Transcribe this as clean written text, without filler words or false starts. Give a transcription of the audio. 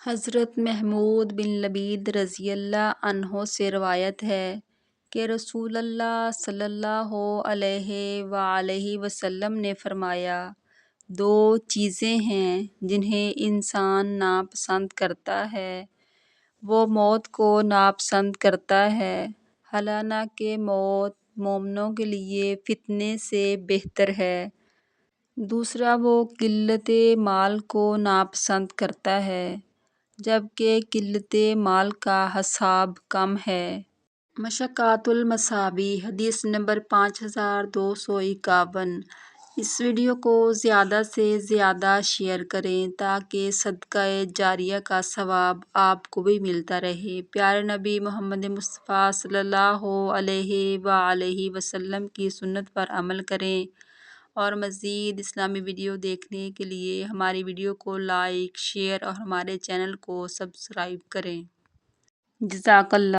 حضرت محمود بن لبید رضی اللہ عنہ سے روایت ہے کہ رسول اللہ صلی اللہ علیہ وآلہ وسلم نے فرمایا، دو چیزیں ہیں جنہیں انسان ناپسند کرتا ہے، وہ موت کو ناپسند کرتا ہے، حالانکہ موت مومنوں کے لیے فتنے سے بہتر ہے۔ دوسرا، وہ قلت مال کو ناپسند کرتا ہے، جبکہ قلت مال کا حساب کم ہے۔ مشقات المصابیح، حدیث نمبر 5251۔ اس ویڈیو کو زیادہ سے زیادہ شیئر کریں تاکہ صدقہ جاریہ کا ثواب آپ کو بھی ملتا رہے۔ پیارے نبی محمد مصطفیٰ صلی اللہ علیہ وآلہ وسلم کی سنت پر عمل کریں اور مزید اسلامی ویڈیو دیکھنے کے لیے ہماری ویڈیو کو لائک، شیئر اور ہمارے چینل کو سبسکرائب کریں۔ جزاک اللہ۔